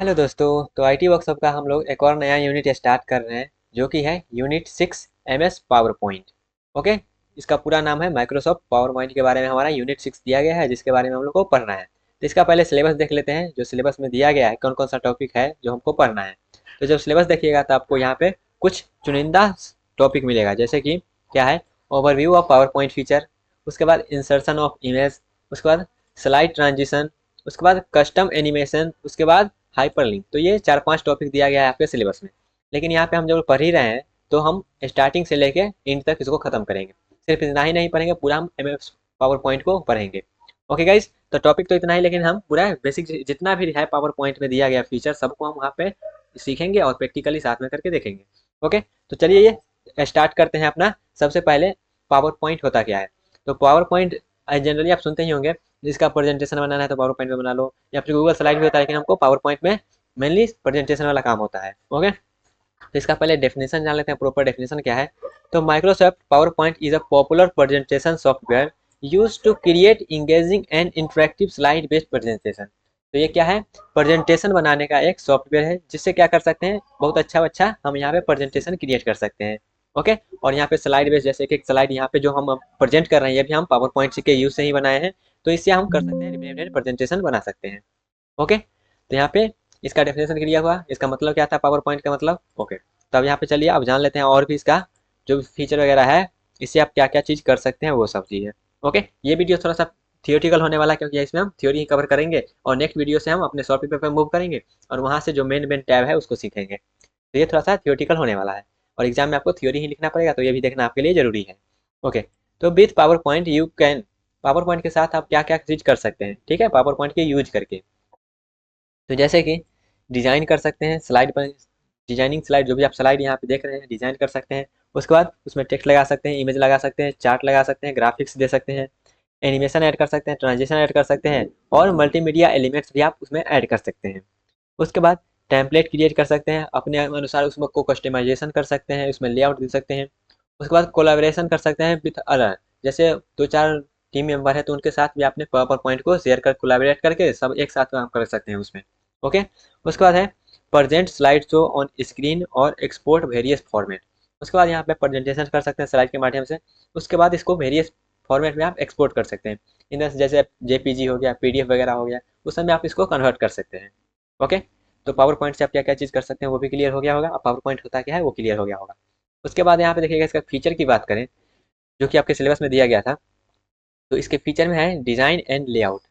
Hello दोस्तों। तो IT workshop का हम लोग एक और नया यूनिट स्टार्ट कर रहे हैं जो कि है unit 6 MS power point. Okay, इसका पूरा नाम है माइक्रोसॉफ्ट पावर पॉइंट। के बारे में हमारा यूनिट 6 दिया गया है जिसके बारे में हम लोग को पढ़ना है। तो इसका पहले सिलेबस देख लेते हैं। जो सिलेबस में दिया गया है कौन कौन सा टॉपिक है जो हमको पढ़ना है। तो जब सिलेबस देखिएगा तो आपको यहाँ पे कुछ चुनिंदा टॉपिक मिलेगा, जैसे कि क्या है, overview of power point feature, उसके बाद इंसर्शन ऑफ इमेज, उसके बाद स्लाइड ट्रांजिशन, उसके बाद कस्टम एनिमेशन, उसके बाद हाइपरलिंक। तो ये 4-5 टॉपिक दिया गया है आपके सिलेबस में। लेकिन यहाँ पे हम जब पढ़ ही रहे हैं तो हम स्टार्टिंग से लेके एंड तक इसको खत्म करेंगे। सिर्फ इतना ही नहीं पढ़ेंगे, पूरा हम एमएस पावर पॉइंट को पढ़ेंगे। ओके गाइस, तो टॉपिक तो इतना ही, लेकिन हम पूरा बेसिक जितना भी है पावर पॉइंट में दिया गया फीचर सबको हम वहाँ पे सीखेंगे और प्रैक्टिकली साथ में करके देखेंगे। ओके, तो चलिए ये स्टार्ट करते हैं अपना। सबसे पहले पावर पॉइंट होता क्या है। तो पावर पॉइंट जनरली आप सुनते ही होंगे, जिसका प्रेजेंटेशन बनाना है तो पावर पॉइंट में बना लो, या फिर गूगल स्लाइड भी होता है, लेकिन हमको पावर पॉइंट में मेनली प्रेजेंटेशन वाला काम होता है। ओके, तो इसका पहले डेफिनेशन जान लेते हैं, प्रॉपर डेफिनेशन क्या है। तो Microsoft PowerPoint is a popular presentation software use to create engaging and interactive slide based presentation. तो ये क्या है, प्रेजेंटेशन बनाने का एक सॉफ्टवेयर है जिससे क्या कर सकते हैं, बहुत अच्छा अच्छा हम यहाँ पे प्रेजेंटेशन क्रिएट कर सकते हैं। ओके, और यहाँ पे स्लाइड बेस्ड, जैसे कि एक स्लाइड यहाँ पे जो हम प्रेजेंट कर रहे हैं ये भी हम पावर पॉइंट के यूज से ही बनाए हैं। तो इससे हम कर सकते हैं, रिप्रेजेंटेटिव प्रेजेंटेशन बना सकते हैं। ओके, तो यहाँ पे इसका डेफिनेशन क्लियर हुआ, इसका मतलब क्या था पावर पॉइंट का मतलब। ओके, तो अब यहाँ पे चलिए अब जान लेते हैं और भी इसका जो फीचर वगैरह है, इससे आप क्या क्या चीज़ कर सकते हैं वो सब चीज़ है। ओके, ये वीडियो थोड़ा सा थियोटिकल होने वाला है क्योंकि इसमें हम थ्योरी ही कवर करेंगे, और नेक्स्ट वीडियो से हम अपने सॉफ्टवेयर पे मूव करेंगे और वहाँ से जो मेन मेन टैब है उसको सीखेंगे। तो ये थोड़ा सा थियोटिकल होने वाला है और एग्जाम में आपको थ्योरी ही लिखना पड़ेगा, तो ये भी देखना आपके लिए जरूरी है। ओके, तो with power point you can, power point के साथ आप क्या क्या चीज़ कर सकते हैं, ठीक है, पावर पॉइंट के यूज करके। तो जैसे कि डिजाइन कर सकते हैं स्लाइड पर, डिजाइनिंग स्लाइड, जो भी आप स्लाइड यहाँ पे देख रहे हैं डिजाइन कर सकते हैं। उसके बाद उसमें टेक्स्ट लगा सकते हैं, इमेज लगा सकते हैं, चार्ट लगा सकते हैं, ग्राफिक्स दे सकते हैं, एनिमेशन ऐड कर सकते हैं, ट्रांजिशन ऐड कर सकते हैं, और मल्टीमीडिया एलिमेंट्स भी आप उसमें ऐड कर सकते हैं। उसके बाद टेम्पलेट क्रिएट कर सकते हैं अपने अनुसार, उसमें को कस्टमाइजेशन कर सकते हैं, उसमें लेआउट दे सकते हैं। उसके बाद कोलैबोरेशन कर सकते हैं विथ अदर, जैसे दो चार टीम मेंबर है तो उनके साथ भी आपने पावर पॉइंट को शेयर कर कोलैबोरेट करके सब एक साथ काम कर सकते हैं उसमें। ओके, उसके बाद है present slide show on screen और एक्सपोर्ट वेरियस फॉर्मेट। उसके बाद यहाँ पे प्रेजेंटेशन कर सकते हैं स्लाइड के माध्यम से। उसके बाद इसको वेरियस फॉर्मेट में आप एक्सपोर्ट कर सकते हैं, इन जैसे जेपीजी हो गया, पीडीएफ वगैरह हो गया, उस समय आप इसको कन्वर्ट कर सकते हैं। ओके, तो पावर पॉइंट से आप क्या क्या चीज़ कर सकते हैं वो भी क्लियर हो गया होगा, अब पावर पॉइंट होता क्या है वो क्लियर हो गया होगा। उसके बाद यहाँ पे देखिएगा इसका फीचर की बात करें, जो कि आपके सिलेबस में दिया गया था। तो इसके फीचर में है design and layout.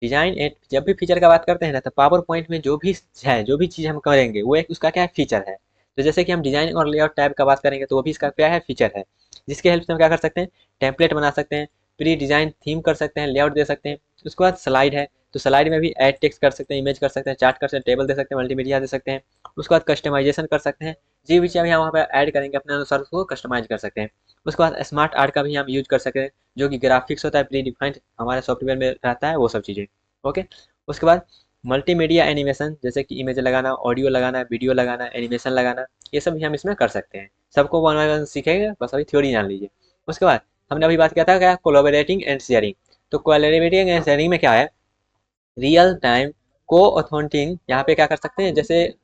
Design and, जब भी फीचर का बात करते हैं ना तो पावर पॉइंट में जो भी है, जो भी चीज़ हम करेंगे वो एक उसका क्या है, फीचर है। तो जैसे कि हम डिजाइन और लेआउट टैब का बात करेंगे तो वो भी इसका क्या है, फीचर है, जिसके हेल्प से हम क्या कर सकते हैं, टेम्पलेट बना सकते हैं, प्री डिजाइन थीम कर सकते हैं, लेआउट दे सकते हैं। उसके बाद स्लाइड है, तो स्लाइड में भी ऐड टेक्स्ट कर सकते हैं, इमेज कर सकते हैं, चार्ट कर सकते हैं, टेबल दे सकते हैं, मल्टीमीडिया दे सकते हैं। उसके बाद कस्टमाइजेशन कर सकते हैं, जी भी चीज़ हम यहाँ वहाँ पर ऐड करेंगे अपने अनुसार उसको कस्टमाइज कर सकते हैं। उसके बाद स्मार्ट आर्ट का भी हम यूज कर सकते हैं, जो कि ग्राफिक्स होता है प्री डिफाइंड हमारे सॉफ्टवेयर में रहता है वो सब चीज़ें। ओके, उसके बाद मल्टीमीडिया एनिमेशन, जैसे कि इमेज लगाना, ऑडियो लगाना, वीडियो लगाना, एनिमेशन लगाना, ये सब भी हम इसमें कर सकते हैं। सबको वन बाय वन सीखेंगे, बस अभी थ्योरी जान लीजिए। उसके बाद हमने अभी बात किया था क्या, कोलैबोरेटिंग एंड शेयरिंग। तो कोलैबोरेटिंग एंड शेयरिंग में क्या है, रियल टाइम को ऑथेंटिंग, यहाँ पे क्या कर सकते हैं, जैसे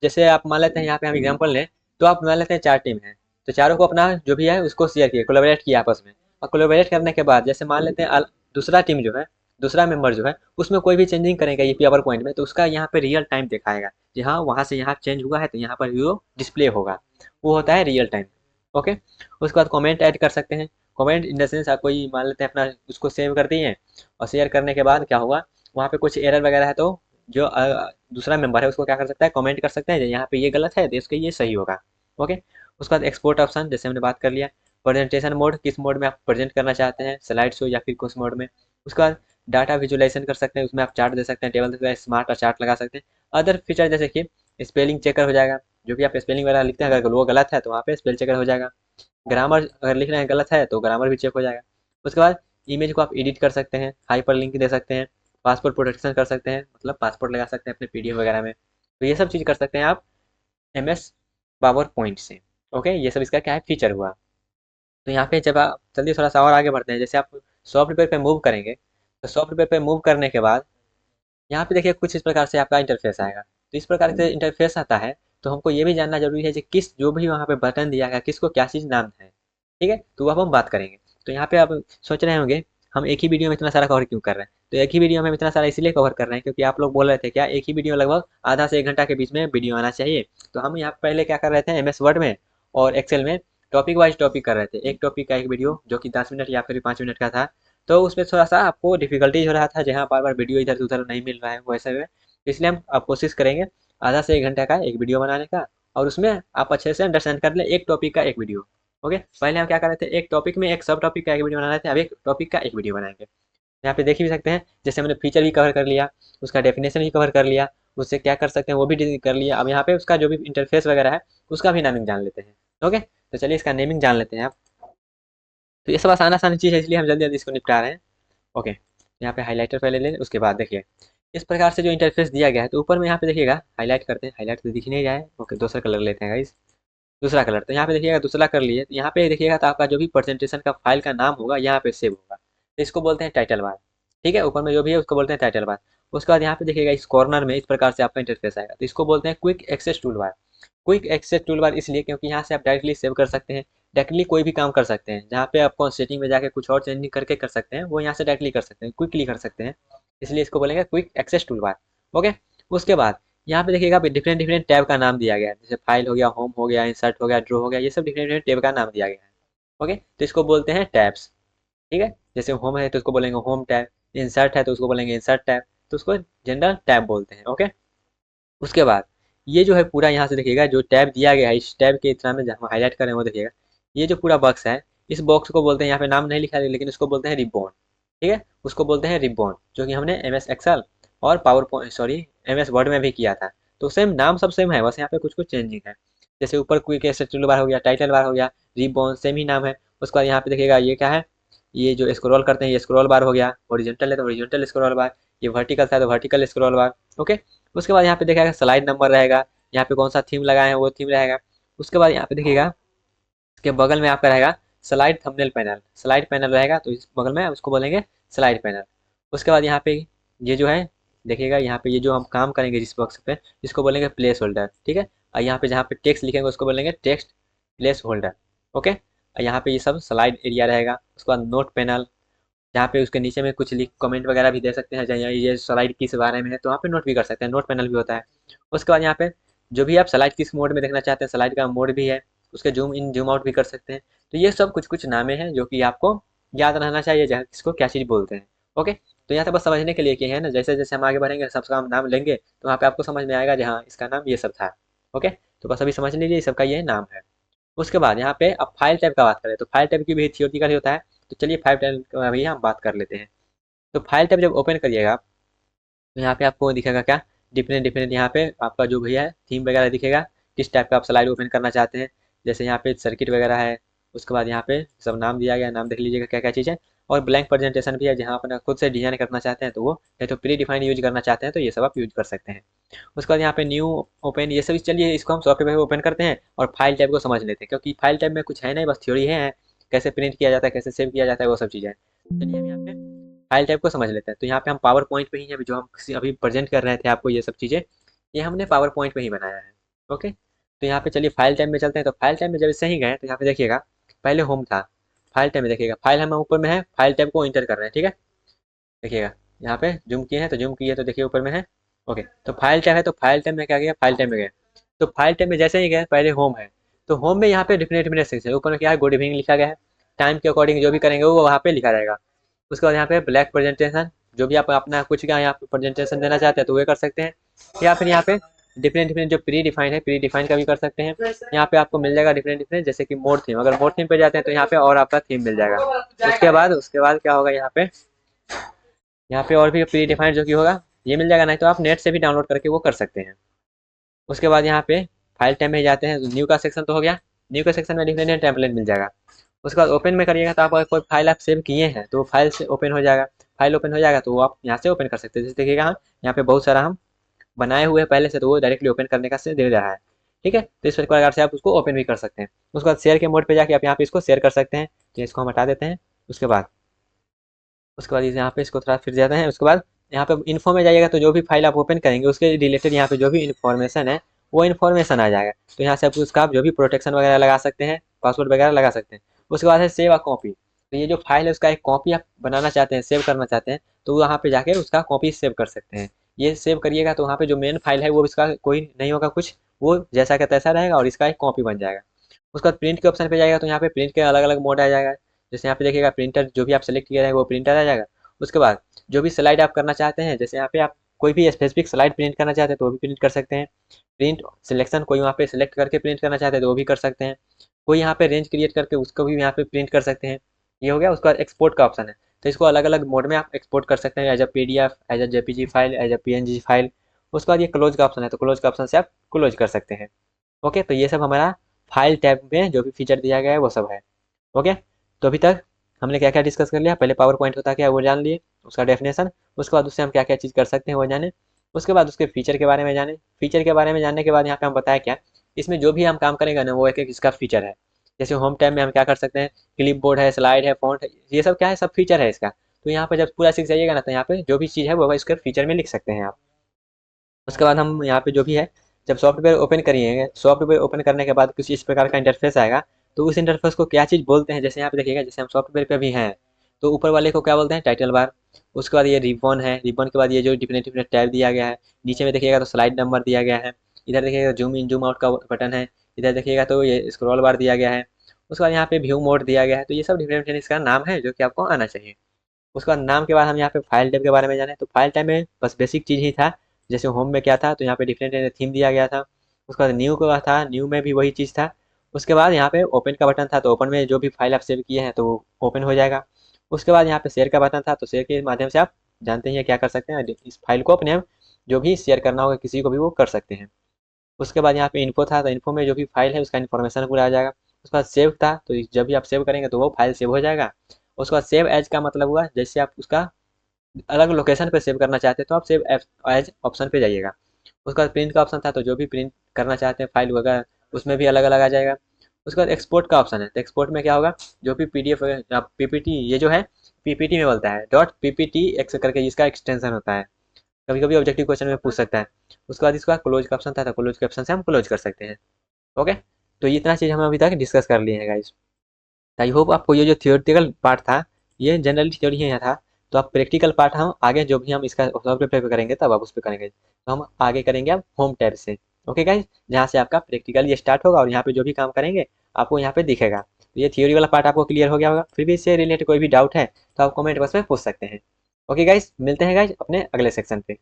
जैसे आप मान लेते हैं, यहाँ पे हम एग्जांपल लें, तो आप मान लेते हैं 4 टीम है, तो चारों को अपना जो भी है उसको शेयर किए, कोलैबोरेट किया आपस में। और कोलैबोरेट करने के बाद जैसे मान लेते हैं दूसरा टीम जो है, दूसरा मेंबर जो है उसमें कोई भी चेंजिंग करेगा ये पावर पॉइंट में, तो उसका यहाँ पे रियल टाइम दिखाएगा कि हाँ वहाँ से यहाँ चेंज हुआ है, तो यहाँ पर वो डिस्प्ले होगा, वो होता है रियल टाइम। ओके, उसके बाद कमेंट ऐड कर सकते हैं। कमेंट इन द सेंस आप कोई मान लेते हैं अपना उसको सेव कर दिए और शेयर करने के बाद क्या होगा, वहाँ पे कुछ एरर वगैरह है तो जो दूसरा मेंबर है उसको क्या कर सकता है, कमेंट कर सकते हैं यहाँ पे ये गलत है तो इसके ये सही होगा। ओके, उसके बाद एक्सपोर्ट ऑप्शन, जैसे हमने बात कर लिया। प्रेजेंटेशन मोड, किस मोड में आप प्रेजेंट करना चाहते हैं, स्लाइड शो या फिर किस मोड में। उसके बाद डाटा विजुअलाइजेशन कर सकते हैं, उसमें आप चार्ट दे सकते हैं, टेबल दे सकते हैं, स्मार्ट और चार्ट लगा सकते हैं। अदर फीचर जैसे कि स्पेलिंग चेकर हो जाएगा, जो भी आप स्पेलिंग वगैरह लिखते हैं अगर वो गलत है तो वहाँ पे स्पेल चेकर हो जाएगा। ग्रामर अगर लिख रहे हैं गलत है तो ग्रामर भी चेक हो जाएगा। उसके बाद इमेज को आप एडिट कर सकते हैं, हाइपर लिंक दे सकते हैं, पासपोर्ट प्रोटेक्शन कर सकते हैं, मतलब पासपोर्ट लगा सकते हैं अपने पीडीएफ वगैरह में। तो ये सब चीज़ कर सकते हैं आप एमएस पावर पॉइंट से। ओके, ये सब इसका क्या है, फीचर हुआ। तो यहाँ पे जब आप जल्दी थोड़ा सा और आगे बढ़ते हैं, जैसे आप सॉफ्टवेयर पे मूव करेंगे, तो सॉफ्टवेयर पे मूव करने के बाद यहाँ पे देखिए कुछ इस प्रकार से आपका इंटरफेस आएगा। तो इस प्रकार से इंटरफेस आता है। तो हमको ये भी जानना जरूरी है कि किस जो भी वहाँ पे बटन दिया गया किसको क्या चीज़ नाम है, ठीक है। तो अब हम बात करेंगे। तो यहाँ पे आप सोच रहे होंगे हम एक ही वीडियो में इतना सारा कवर क्यों कर रहे हैं। तो एक ही वीडियो में हम इतना सारा इसलिए कवर कर रहे हैं क्योंकि आप लोग बोल रहे थे क्या एक ही वीडियो लगभग आधा से 1 घंटा के बीच में वीडियो आना चाहिए। तो हम यहाँ पहले क्या कर रहे थे MS वर्ड में और एक्सेल में टॉपिक वाइज टॉपिक कर रहे थे। एक टॉपिक का एक वीडियो जो कि 10 मिनट या फिर 5 मिनट का था। तो उसमें थोड़ा सा आपको डिफिकल्टीज हो रहा था जहाँ बार बार वीडियो इधर से उधर नहीं मिल रहा है वैसे में। इसलिए हम आप कोशिश करेंगे आधा से 1 घंटा का एक वीडियो बनाने का और उसमें आप अच्छे से अंडरस्टैंड कर ले एक टॉपिक का एक वीडियो। ओके, पहले हम क्या कर रहे थे एक टॉपिक में एक सब टॉपिक का एक वीडियो बना रहे थे, अब एक टॉपिक का एक वीडियो बनाएंगे। यहाँ पे देख ही भी सकते हैं जैसे हमने फीचर भी कवर कर लिया, उसका डेफिनेशन भी कवर कर लिया, उससे क्या कर सकते हैं वो भी कर लिया। अब यहाँ पे उसका जो भी इंटरफेस वगैरह है उसका भी नामिंग जान लेते हैं। ओके, तो चलिए इसका नेमिंग जान लेते हैं आप। तो ये सब आसान आसान चीज़ है इसलिए हम जल्दी जल्दी इसको निपटा रहे हैं। ओके, यहाँ पे हाईलाइटर पहले लें, उसके बाद देखिए इस प्रकार से जो इंटरफेस दिया गया है। तो ऊपर में यहाँ पे देखिएगा हाईलाइट करते हैं, हाईलाइट तो दिख ही नहीं रहा है। ओके, दूसरा कलर लेते हैं गाइस, दूसरा कलर। तो यहाँ पे देखिएगा दूसरा कर लिए, तो यहाँ पे देखिएगा तो आपका जो भी प्रेजेंटेशन का फाइल का नाम होगा यहाँ पे सेव होगा। तो इसको बोलते हैं टाइटल बार, ठीक है। ऊपर में जो भी है उसको बोलते हैं टाइटल बार। उसके बाद यहाँ पे देखिएगा इस कॉर्नर में इस प्रकार से आपका इंटरफेस आएगा, तो इसको बोलते हैं quick access toolbar. Quick access toolbar इसलिए क्योंकि यहाँ से आप डायरेक्टली सेव कर सकते हैं, डायरेक्टली कोई भी काम कर सकते हैं। जहाँ पे आपको सेटिंग में जाके कुछ और चेंजिंग करके कर सकते हैं वो यहाँ से डायरेक्टली कर सकते हैं, क्विकली कर सकते हैं। इसलिए इसको बोलेंगे quick access toolbar. Okay, उसके बाद यहाँ पे देखिएगा डिफरेंट डिफरेंट टैब का नाम दिया गया है, जैसे फाइल हो गया, होम हो गया, इंसर्ट हो गया, ड्रॉ हो गया, ये सब डिफरेंट डिफरेंट टैब का नाम दिया गया है। ओके, तो इसको बोलते हैं टैब्स, ठीक है। जैसे होम है तो उसको बोलेंगे होम टैब, इंसर्ट है तो उसको बोलेंगे इंसर्ट टैब, तो उसको जनरल टैब बोलते हैं। ओके, उसके बाद ये जो है पूरा यहाँ से देखिएगा जो टैब दिया गया है इस टैब के इतना में जहाँ हाईलाइट करें वो देखिएगा ये जो पूरा बॉक्स है इस बॉक्स को बोलते हैं, यहाँ पे नाम नहीं लिखा है लेकिन उसको बोलते हैं रिबॉन, ठीक है। उसको बोलते हैं रिबॉन, जो कि हमने MS एक्सेल और power point sorry MS word में भी किया था। तो सेम नाम सब सेम है, बस यहाँ पे कुछ कुछ चेंजिंग है। जैसे ऊपर क्विक एक्सेस टूल बार हो गया, टाइटल बार हो गया, रिबॉन सेम ही नाम है। उसके बाद यहाँ पे देखिएगा ये क्या है, ये जो स्क्रॉल करते हैं ये स्क्रॉल बार हो गया, ओरिजेंटल है तो ओरिजेंटल स्क्रॉल बार, ये वर्टिकल था तो वर्टिकल स्क्रॉल बार। ओके, उसके बाद यहाँ पे देखिएगा स्लाइड नंबर रहेगा, यहाँ पे कौन सा थीम लगाए हैं वो थीम रहेगा। उसके बाद यहाँ पे देखिएगा इसके बगल में आपका रहेगा slide thumbnail panel, slide panel रहेगा तो इस बगल में उसको बोलेंगे स्लाइड पैनल। उसके बाद यहाँ पे ये जो है देखिएगा यहाँ पे ये जो हम काम करेंगे जिस बॉक्स पे इसको बोलेंगे प्लेस होल्डर, ठीक है। और यहाँ पे जहाँ पे टेक्स्ट लिखेंगे उसको बोलेंगे टेक्स्ट प्लेस होल्डर। ओके, और यहाँ पे ये सब स्लाइड एरिया रहेगा। उसके बाद नोट पैनल, जहाँ पे उसके नीचे में कुछ लिख कमेंट वगैरह भी दे सकते हैं, जहाँ ये स्लाइड किस बारे में है तो वहाँ पे नोट भी कर सकते हैं, नोट पैनल भी होता है। उसके बाद यहाँ पे जो भी आप स्लाइड किस मोड में देखना चाहते हैं स्लाइड का मोड भी है, उसके जूम इन जूम आउट भी कर सकते हैं। तो ये सब कुछ कुछ नामे हैं जो कि आपको याद रहना चाहिए जहाँ किसको क्या चीज़ बोलते हैं। ओके, तो यहाँ तक बस समझने के लिए कि है ना, जैसे जैसे हम आगे बढ़ेंगे सबका हम नाम लेंगे तो वहाँ पे आपको समझ में आएगा जहाँ इसका नाम ये सब था। ओके, तो बस अभी समझ लीजिए इस सबका ये नाम है। उसके बाद यहाँ पे अब फाइल टाइप का बात करें तो फाइल टाइप की भी थियोरिटिकल होता है। तो चलिए फाइल टाइप का भी हम बात कर लेते हैं। तो फाइल टाइप जब ओपन करिएगा आप तो यहाँ पे आपको दिखेगा क्या, डिफरेंट डिफरेंट यहाँ पे आपका जो भी है थीम वगैरह दिखेगा, किस टाइप का आप स्लाइड ओपन करना चाहते हैं। जैसे यहाँ पे सर्किट वगैरह है, उसके बाद यहाँ पे सब नाम दिया गया, नाम देख लीजिएगा क्या क्या चीज़ है। और ब्लैंक प्रेजेंटेशन भी है जहाँ अपना खुद से डिजाइन करना चाहते हैं तो वो, नहीं तो प्री डिफाइंड यूज करना चाहते हैं तो ये सब आप यूज कर सकते हैं। उसके बाद यहाँ पे न्यू ओपन ये सब चलिए इसको हम सॉफ्टवेयर पे ओपन करते हैं और फाइल टाइप को समझ लेते हैं क्योंकि फाइल टाइप में कुछ है नहीं बस थ्योरी है, कैसे प्रिंट किया जाता है कैसे सेव किया जाता है वो सब चीज़ें। चलिए हम यहाँ पे फाइल टाइप को समझ लेते हैं। तो यहाँ पे हम पावर पॉइंट पे ही है जो हम अभी प्रेजेंट कर रहे थे आपको ये सब चीज़ें, ये हमने पावर पॉइंट पे ही बनाया है। ओके, तो यहाँ पे चलिए फाइल टाइप में चलते हैं। तो फाइल टाइप में जब सही गए तो यहाँ पे देखिएगा पहले होम था, फाइल टाइप में देखिएगा फाइल हम ऊपर में है, फाइल टाइप को इंटर कर रहे हैं, ठीक है। देखिएगा यहाँ पे जूम किए हैं तो जूम किए तो देखिए ऊपर में है। ओके, तो फाइल टाइप है तो फाइल टाइप में क्या गया, फाइल टाइप में गए। तो फाइल टाइप में जैसे ही गए पहले होम है, तो होम में यहाँ पे डिफरेंट डिफरेंट सेक्शन ऊपर में क्या है गुड इवनिंग लिखा गया है, टाइम के अकॉर्डिंग जो भी करेंगे वो वहाँ पे लिखा रहेगा। उसके बाद यहाँ पे ब्लैक प्रेजेंटेशन, जो भी आप अपना कुछ का यहाँ पे प्रेजेंटेशन देना चाहते हैं तो वो कर सकते हैं। या फिर यहाँ पे डिफरेंट डिफरेंट जो प्री डिफाइन है प्री डिफाइन का भी कर सकते हैं। यहाँ पे आपको मिल जाएगा डिफरेंट डिफरेंट, जैसे कि मोड थीम, अगर मोड थीम पे जाते हैं तो यहाँ पे और आपका थीम मिल जाएगा। उसके बाद क्या होगा यहाँ पे और भी प्री डिफाइंड जो कि होगा ये मिल जाएगा, नहीं तो आप नेट से भी डाउनलोड करके वो कर सकते हैं। उसके बाद यहाँ पे फाइल टाइम में जाते हैं, न्यू का सेक्शन तो हो गया, न्यू के सेक्शन में डिफरेंट टेम्पलेट मिल जाएगा। उसके बाद ओपन में करिएगा तो आप अगर कोई फाइल आप सेव किए हैं तो वो फाइल से ओपन हो जाएगा, फाइल ओपन हो जाएगा तो वो आप यहाँ से ओपन कर सकते हैं। जैसे देखिएगा हम यहाँ पे बहुत सारा हम बनाए हुए हैं पहले से तो वो डायरेक्टली ओपन करने का से दे रहा है, ठीक है। तो इस प्रकार से आप उसको ओपन भी कर सकते हैं। उसके बाद शेयर के मोड पे जाके आप यहाँ पे इसको शेयर कर सकते हैं, तो इसको हम हटा देते हैं। उसके बाद यहाँ पे इसको थोड़ा फिर जाते हैं। उसके बाद यहाँ पे इन्फो में जाइएगा तो जो भी फाइल आप ओपन करेंगे उसके रिलेटेड यहाँ पे जो भी इन्फॉर्मेशन है वो इन्फॉर्मेशन आ जाएगा। तो यहाँ से आप उसका जो भी प्रोटेक्शन वगैरह लगा सकते हैं, पासवर्ड वगैरह लगा सकते हैं। उसके बाद है सेव अ कॉपी। तो ये जो फाइल है उसका एक कॉपी आप बनाना चाहते हैं, सेव करना चाहते हैं, तो वहाँ पे जाके उसका कॉपी सेव कर सकते हैं। ये सेव करिएगा तो वहाँ पे जो मेन फाइल है वो इसका कोई नहीं होगा कुछ, वो जैसा का तैसा रहेगा और इसका एक कॉपी बन जाएगा। उसके बाद प्रिंट के ऑप्शन पे जाएगा तो यहाँ पे प्रिंट के अलग अलग मोड आ जाएगा। जैसे यहाँ पे देखिएगा प्रिंटर, जो भी आप सेलेक्ट किए रहेंगे वो प्रिंटर आ जाएगा। उसके बाद जो भी स्लाइड आप करना चाहते हैं, जैसे यहाँ पे आप कोई भी स्पेसिफिक स्लाइड प्रिंट करना चाहते हैं तो वो भी प्रिंट कर सकते हैं। प्रिंट सिलेक्शन कोई वहाँ पे सिलेक्ट करके प्रिंट करना चाहते हैं तो वो भी कर सकते हैं। कोई यहाँ पे रेंज क्रिएट करके उसको भी यहाँ पे प्रिंट कर सकते हैं। ये हो गया। उसका एक्सपोर्ट का ऑप्शन है, तो इसको अलग अलग मोड में आप एक्सपोर्ट कर सकते हैं, as a PDF, as a JPG file, as a PNG file. उसके बाद ये क्लोज का ऑप्शन है, तो क्लोज का ऑप्शन से आप क्लोज कर सकते हैं। ओके, तो ये सब हमारा फाइल टैब में जो भी फीचर दिया गया है वो सब है। ओके, तो अभी तक हमने क्या क्या डिस्कस कर लिया। पहले पावर पॉइंट होता क्या है वो जान लिए, उसका डेफिनेशन। उसके बाद उससे हम क्या क्या चीज़ कर सकते हैं वो जाने। उसके बाद उसके फीचर के बारे में जाने। फीचर के बारे में जानने के बाद यहाँ पे हम बताया क्या, इसमें जो भी हम काम करेंगे ना वो एक एक इसका फीचर है। जैसे होम टैब में हम क्या कर सकते हैं, क्लिप बोर्ड है, स्लाइड है, फॉन्ट है, ये सब क्या है, सब फीचर है इसका। तो यहाँ पे जब पूरा सीख जाइएगा ना तो यहाँ पे जो भी चीज़ है वो इसके फीचर में लिख सकते हैं आप। उसके बाद हम यहाँ पे जो भी है, जब सॉफ्टवेयर ओपन करिएगा, सॉफ्टवेयर ओपन करने के बाद कुछ इस प्रकार का इंटरफेस आएगा। तो उस इंटरफेस को क्या चीज़ बोलते हैं, जैसे यहाँ पे देखिएगा, जैसे हम सॉफ्टवेयर पे भी हैं तो ऊपर वाले को क्या बोलते हैं, टाइटल बार। उसके बाद ये रिबन है, रिबन के बाद ये जो डिफरेंट डिफरेंट टैब दिया गया है। नीचे में देखिएगा तो स्लाइड नंबर दिया गया है। इधर देखिएगा जूम इन जूम आउट का बटन है। इधर देखिएगा तो ये स्क्रॉल बार दिया गया है। उसके बाद यहाँ पे व्यू मोड दिया गया है। तो ये सब डिफरेंट डिफरेंट इसका नाम है जो कि आपको आना चाहिए। उसके बाद नाम के बाद हम यहाँ पे फाइल टाइप के बारे में जाने। तो फाइल टाइप में बस बेसिक चीज़ ही था, जैसे होम में क्या था तो यहाँ पे डिफरेंट थीम दिया गया था। उसके बाद न्यू का था, न्यू में भी वही चीज़ था। उसके बाद यहाँ पे ओपन का बटन था, तो ओपन में जो भी फाइल आप सेव किए हैं तो वो ओपन हो जाएगा। उसके बाद यहाँ पे शेयर का बटन था, तो शेयर के माध्यम से आप जानते हैं क्या कर सकते हैं, इस फाइल को अपने जो भी शेयर करना होगा किसी को भी वो कर सकते हैं। उसके बाद यहाँ पे इन्फो था, तो इन्फो में जो भी फाइल है उसका इन्फॉर्मेशन पूरा आ जाएगा। उसके बाद सेव था, तो जब भी आप सेव करेंगे तो वो फाइल सेव हो जाएगा। उसके बाद सेव एज का मतलब हुआ जैसे आप उसका अलग लोकेशन पे सेव करना चाहते हैं तो आप सेव एज ऑप्शन पे जाइएगा। उसका प्रिंट का ऑप्शन था, तो जो भी प्रिंट करना चाहते हैं फाइल वगैरह उसमें भी अलग अलग आ जाएगा। उसके बाद एक्सपोर्ट का ऑप्शन है, तो एक्सपोर्ट में क्या होगा, जो भी PDF PPT, ये जो है PPT में बोलता है, .pptx करके इसका एक्सटेंशन होता है। कभी कभी ऑब्जेक्टिव क्वेश्चन में पूछ सकता है। उसके बाद इसका क्लोज का ऑप्शन था, तो क्लोज के ऑप्शन से हम क्लोज कर सकते हैं। ओके, तो ये इतना चीज़ हम अभी तक डिस्कस कर लिए हैं गाइस। आई होप आपको ये जो थियोरेटिकल पार्ट था ये जनरली थ्योरी ही था। तो आप प्रैक्टिकल पार्ट हम आगे जो भी हम इसका सॉफ्टवेयर पे करेंगे तब आप उस पर करेंगे, तो हम आगे करेंगे अब होम टैब से। ओके गाइज, जहाँ से आपका प्रैक्टिकल ये स्टार्ट होगा और यहाँ पे जो भी काम करेंगे आपको यहाँ पे दिखेगा। तो ये थियोरी वाला पार्ट आपको क्लियर हो गया होगा। फिर भी इससे रिलेटेड कोई भी डाउट है तो आप कमेंट बॉक्स में पूछ सकते हैं। ओके गाइज, मिलते हैं गाइज अपने अगले सेक्शन पे।